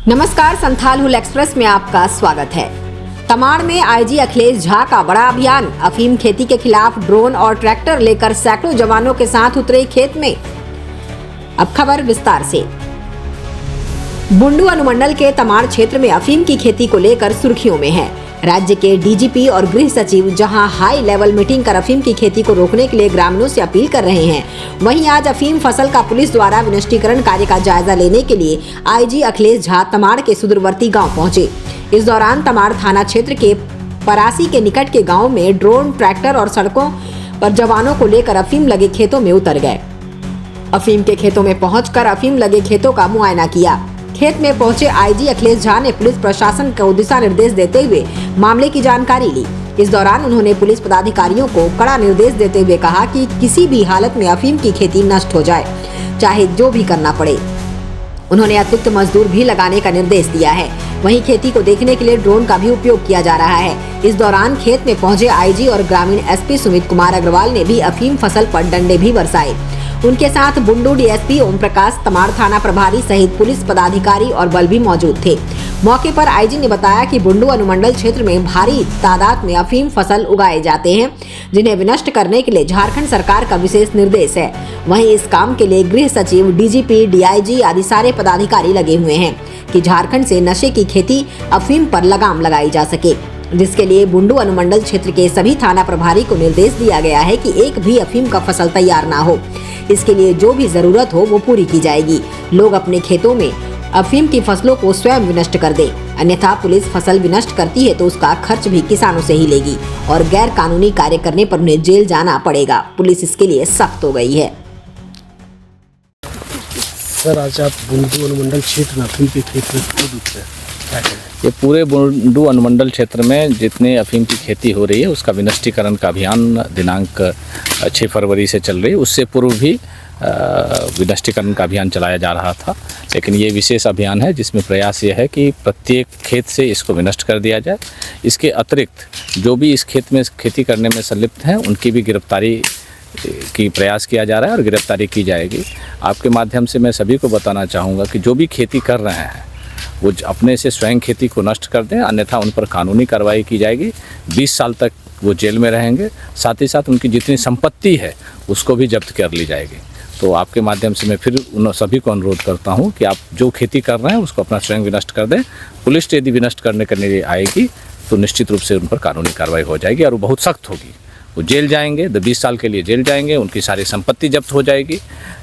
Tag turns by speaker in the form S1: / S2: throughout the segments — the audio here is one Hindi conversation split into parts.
S1: नमस्कार, संथाल हुल एक्सप्रेस में आपका स्वागत है। तमाड़ में आईजी अखिलेश झा का बड़ा अभियान। अफीम खेती के खिलाफ ड्रोन और ट्रैक्टर लेकर सैकड़ों जवानों के साथ उतरे खेत में। अब खबर विस्तार से। बुंडू अनुमंडल के तमाड़ क्षेत्र में अफीम की खेती को लेकर सुर्खियों में है। राज्य के डीजीपी और गृह सचिव जहां हाई लेवल मीटिंग कर अफीम की खेती को रोकने के लिए ग्रामीणों से अपील कर रहे हैं, वहीं आज अफीम फसल का पुलिस द्वारा विनिष्टीकरण कार्य का जायजा लेने के लिए आईजी अखिलेश झा तमाड़ के सुदूरवर्ती गांव पहुंचे। इस दौरान तमाड़ थाना क्षेत्र के परासी के निकट के गाँव में ड्रोन, ट्रैक्टर और सड़कों पर जवानों को लेकर अफीम लगे खेतों में उतर गए। अफीम के खेतों में पहुंचकर अफीम लगे खेतों का मुआयना किया। खेत में पहुंचे आईजी अखिलेश झा ने पुलिस प्रशासन को दिशा निर्देश देते हुए मामले की जानकारी ली। इस दौरान उन्होंने पुलिस पदाधिकारियों को कड़ा निर्देश देते हुए कहा कि किसी भी हालत में अफीम की खेती नष्ट हो जाए, चाहे जो भी करना पड़े। उन्होंने अतिरिक्त मजदूर भी लगाने का निर्देश दिया है। वहीं खेती को देखने के लिए ड्रोन का भी उपयोग किया जा रहा है। इस दौरान खेत में पहुंचे आईजी और ग्रामीण एसपी सुमित कुमार अग्रवाल ने भी अफीम फसल पर डंडे भी बरसाए। उनके साथ बुंडू डीएसपी ओम प्रकाश, तमाड़ थाना प्रभारी सहित पुलिस पदाधिकारी और बल भी मौजूद थे। मौके पर आईजी ने बताया कि बुंडू अनुमंडल क्षेत्र में भारी तादाद में अफीम फसल उगाए जाते हैं, जिन्हें विनष्ट करने के लिए झारखंड सरकार का विशेष निर्देश है। वहीं इस काम के लिए गृह सचिव, डीजीपी, डीआईजी आदि सारे पदाधिकारी लगे हुए हैं कि झारखंड से नशे की खेती अफीम पर लगाम लगाई जा सके, जिसके लिए बुंडू अनुमंडल क्षेत्र के सभी थाना प्रभारी को निर्देश दिया गया है कि एक भी अफीम का फसल तैयार ना हो। इसके लिए जो भी जरूरत हो वो पूरी की जाएगी। लोग अपने खेतों में अफीम की फसलों को स्वयं विनष्ट कर दें, अन्यथा पुलिस फसल विनष्ट करती है तो उसका खर्च भी किसानों से ही लेगी और गैर कानूनी कार्य करने पर उन्हें जेल जाना पड़ेगा। पुलिस इसके लिए सख्त हो गई है।
S2: सर, आज आप बुंडू अनुमंडल क्षेत्र में अफीम के खेत में खुद उतरे, क्या कहें?
S3: ये पूरे बुंडू अनुमंडल क्षेत्र में जितने अफीम की खेती हो रही है उसका विनष्टीकरण का अभियान दिनांक 6 फरवरी से चल रही है। उससे पूर्व भी विनष्टीकरण का अभियान चलाया जा रहा था, लेकिन ये विशेष अभियान है जिसमें प्रयास ये है कि प्रत्येक खेत से इसको विनष्ट कर दिया जाए। इसके अतिरिक्त जो भी इस खेत में खेती करने में संलिप्त हैं उनकी भी गिरफ्तारी की प्रयास किया जा रहा है और गिरफ्तारी की जाएगी। आपके माध्यम से मैं सभी को बताना चाहूँगा कि जो भी खेती कर रहे हैं वो अपने से स्वयं खेती को नष्ट कर दें, अन्यथा उन पर कानूनी कार्रवाई की जाएगी। 20 साल तक वो जेल में रहेंगे, साथ ही साथ उनकी जितनी संपत्ति है उसको भी जब्त कर ली जाएगी। तो आपके माध्यम से मैं फिर उन सभी को अनुरोध करता हूं कि आप जो खेती कर रहे हैं उसको अपना स्वयं विनष्ट कर दें। पुलिस यदि विनष्ट करने के लिए आएगी तो निश्चित रूप से उन पर कानूनी कार्रवाई हो जाएगी और वो बहुत सख्त होगी। वो जेल जाएंगे, 20 साल के लिए जेल जाएंगे, उनकी सारी संपत्ति जब्त हो जाएगी।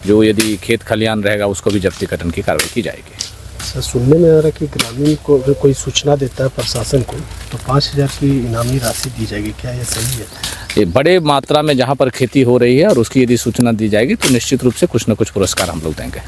S3: जो यदि खेत खलियान रहेगा उसको भी जब्तीकरण की कार्रवाई की जाएगी।
S2: सर, सुनने में आ रहा है कि ग्रामीण को अगर कोई सूचना देता है प्रशासन को तो 5000 की इनामी राशि दी जाएगी, क्या ये सही है?
S3: ये बड़े मात्रा में जहाँ पर खेती हो रही है और उसकी यदि सूचना दी जाएगी तो निश्चित रूप से कुछ न कुछ पुरस्कार हम लोग देंगे।